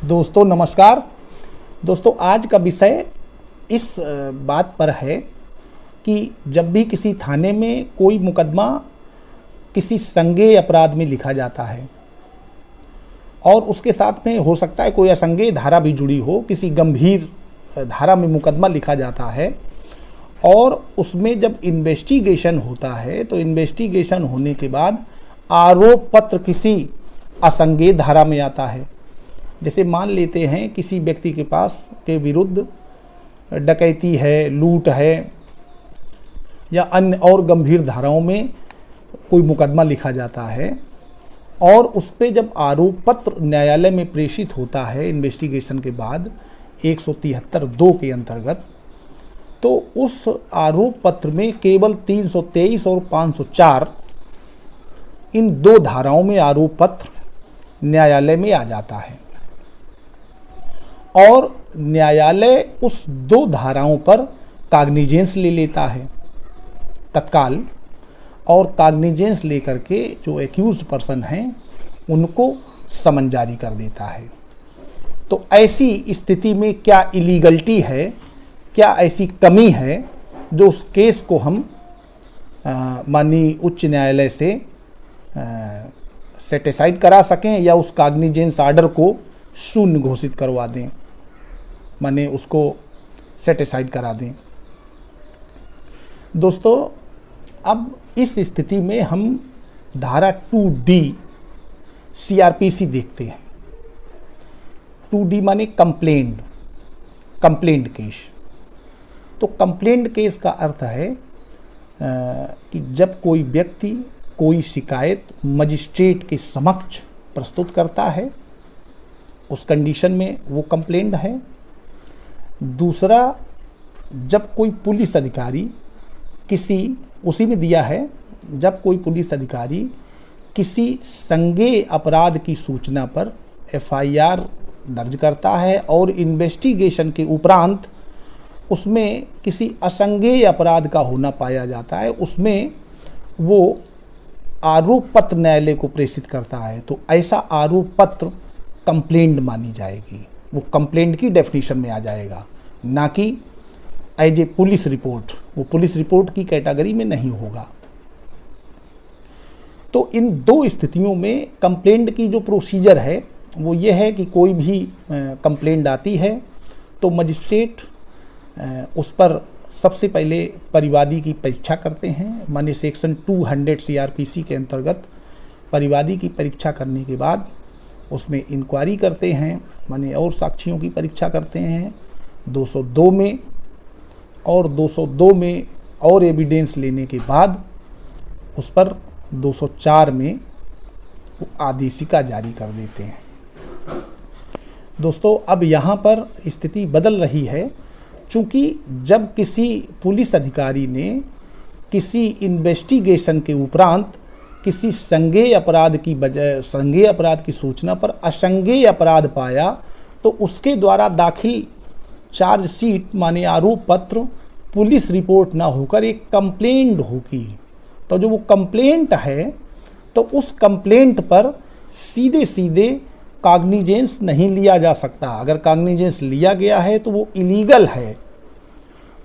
दोस्तों नमस्कार। दोस्तों आज का विषय इस बात पर है कि जब भी किसी थाने में कोई मुकदमा किसी संज्ञेय अपराध में लिखा जाता है और उसके साथ में हो सकता है कोई असंज्ञेय धारा भी जुड़ी हो, किसी गंभीर धारा में मुकदमा लिखा जाता है और उसमें जब इन्वेस्टिगेशन होता है तो इन्वेस्टिगेशन होने के बाद आरोप पत्र किसी असंज्ञेय धारा में आता है। जैसे मान लेते हैं किसी व्यक्ति के पास के विरुद्ध डकैती है, लूट है या अन्य और गंभीर धाराओं में कोई मुकदमा लिखा जाता है और उस पे जब आरोप पत्र न्यायालय में प्रेषित होता है इन्वेस्टिगेशन के बाद 173(2) के अंतर्गत, तो उस आरोप पत्र में केवल 323 और 504 इन दो धाराओं में आरोप पत्र न्यायालय में आ जाता है और न्यायालय उस दो धाराओं पर काग्निजेंस ले लेता है तत्काल, और काग्निजेंस लेकर के जो एक्यूज्ड पर्सन हैं उनको समन जारी कर देता है। तो ऐसी स्थिति में क्या इलीगलिटी है, क्या ऐसी कमी है जो उस केस को हम माननीय उच्च न्यायालय से सेटिसाइड करा सकें या उस काग्निजेंस आर्डर को शून्य घोषित करवा दें, माने उसको सेटिसाइड करा दें। दोस्तों अब इस स्थिति में हम धारा 2D CRPC देखते हैं। 2D माने कंप्लेंट केस। तो कंप्लेंट केस का अर्थ है कि जब कोई व्यक्ति कोई शिकायत मजिस्ट्रेट के समक्ष प्रस्तुत करता है, उस कंडीशन में वो कंप्लेंट है। दूसरा, जब कोई पुलिस अधिकारी उसी में दिया है, जब कोई पुलिस अधिकारी किसी संज्ञेय अपराध की सूचना पर FIR दर्ज करता है और इन्वेस्टिगेशन के उपरांत उसमें किसी असंज्ञेय अपराध का होना पाया जाता है, उसमें वो आरोप पत्र न्यायालय को प्रेषित करता है, तो ऐसा आरोप पत्र कंप्लेंट मानी जाएगी, वो कंप्लेंट की डेफिनेशन में आ जाएगा, ना कि एज ए पुलिस रिपोर्ट। वो पुलिस रिपोर्ट की कैटेगरी में नहीं होगा। तो इन दो स्थितियों में कंप्लेंट की जो प्रोसीजर है वो ये है कि कोई भी कंप्लेंट आती है तो मजिस्ट्रेट उस पर सबसे पहले परिवादी की परीक्षा करते हैं, माने सेक्शन 200 CRPC के अंतर्गत परिवादी की परीक्षा करने के बाद उसमें इंक्वायरी करते हैं, माने और साक्षियों की परीक्षा करते हैं 202 में, और 202 में और एविडेंस लेने के बाद उस पर 204 में वो आदेशिका जारी कर देते हैं। दोस्तों अब यहाँ पर स्थिति बदल रही है, चूँकि जब किसी पुलिस अधिकारी ने किसी इन्वेस्टिगेशन के उपरांत किसी संज्ञेय अपराध की बजाय संज्ञेय अपराध की सूचना पर असंज्ञेय अपराध पाया तो उसके द्वारा दाखिल चार्जशीट माने आरोप पत्र पुलिस रिपोर्ट ना होकर एक कंप्लेंट होगी। तो जो वो कंप्लेंट है तो उस कंप्लेंट पर सीधे सीधे काग्निजेंस नहीं लिया जा सकता। अगर काग्निजेंस लिया गया है तो वो इलीगल है,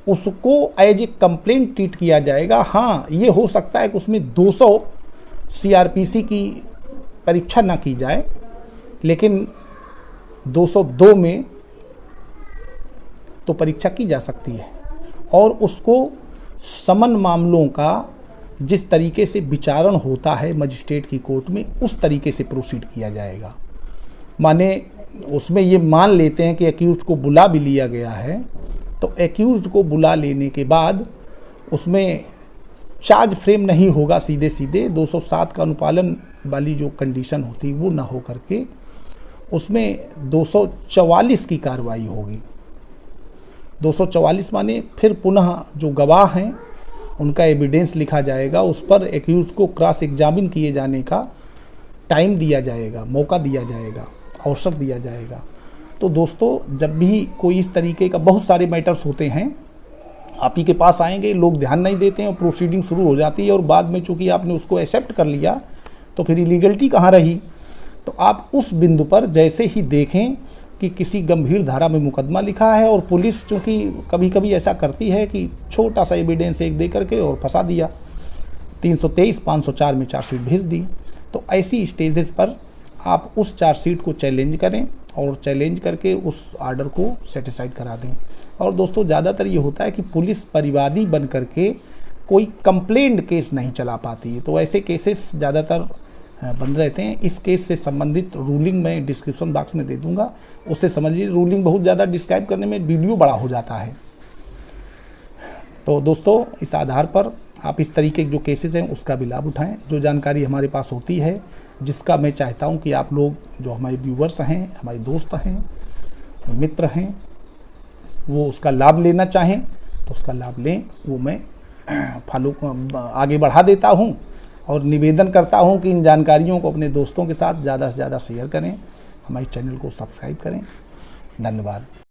उसको एज ए कंप्लेंट ट्रीट किया जाएगा। हाँ, ये हो सकता है कि उसमें 200 CRPC की परीक्षा ना की जाए, लेकिन 202 में तो परीक्षा की जा सकती है और उसको समन मामलों का जिस तरीके से विचारण होता है मजिस्ट्रेट की कोर्ट में उस तरीके से प्रोसीड किया जाएगा। माने उसमें ये मान लेते हैं कि एक्यूज्ड को बुला भी लिया गया है, तो एक्यूज्ड को बुला लेने के बाद उसमें चार्ज फ्रेम नहीं होगा, सीधे सीधे 207 का अनुपालन वाली जो कंडीशन होती है वो ना हो करके उसमें 244 की कार्रवाई होगी। 244 माने फिर पुनः जो गवाह हैं उनका एविडेंस लिखा जाएगा, उस पर एक्यूज्ड को क्रॉस एग्जामिन किए जाने का टाइम दिया जाएगा, मौका दिया जाएगा, अवसर दिया जाएगा। तो दोस्तों जब भी कोई इस तरीके का बहुत सारे मैटर्स होते हैं, आप ही के पास आएंगे, लोग ध्यान नहीं देते हैं और प्रोसीडिंग शुरू हो जाती है और बाद में चूँकि आपने उसको एक्सेप्ट कर लिया तो फिर इलीगलिटी कहाँ रही। तो आप उस बिंदु पर जैसे ही देखें कि किसी गंभीर धारा में मुकदमा लिखा है और पुलिस चूँकि कभी कभी ऐसा करती है कि छोटा सा एविडेंस एक दे करके और फंसा दिया, 323 504 में चार्जशीट भेज दी। तो ऐसी स्टेजेस पर आप उस चार्जशीट को चैलेंज करें और चैलेंज करके उस आर्डर को सेटिस्फाइड करा दें। और दोस्तों ज़्यादातर ये होता है कि पुलिस परिवादी बन करके कोई कंप्लेंट केस नहीं चला पाती है, तो ऐसे केसेस ज़्यादातर बंद रहते हैं। इस केस से संबंधित रूलिंग मैं डिस्क्रिप्शन बॉक्स में दे दूंगा, उससे समझिए। रूलिंग बहुत ज़्यादा डिस्क्राइब करने में वीडियो बड़ा हो जाता है। तो दोस्तों इस आधार पर आप इस तरीके के जो केसेस हैं उसका भी लाभ उठाएं। जो जानकारी हमारे पास होती है, जिसका मैं चाहता हूं कि आप लोग जो हमारे व्यूवर्स हैं, हमारे दोस्त हैं, मित्र हैं, वो उसका लाभ लेना चाहें तो उसका लाभ लें, वो मैं फॉलो आगे बढ़ा देता हूं। और निवेदन करता हूं कि इन जानकारियों को अपने दोस्तों के साथ ज़्यादा से ज़्यादा शेयर करें, हमारे चैनल को सब्सक्राइब करें। धन्यवाद।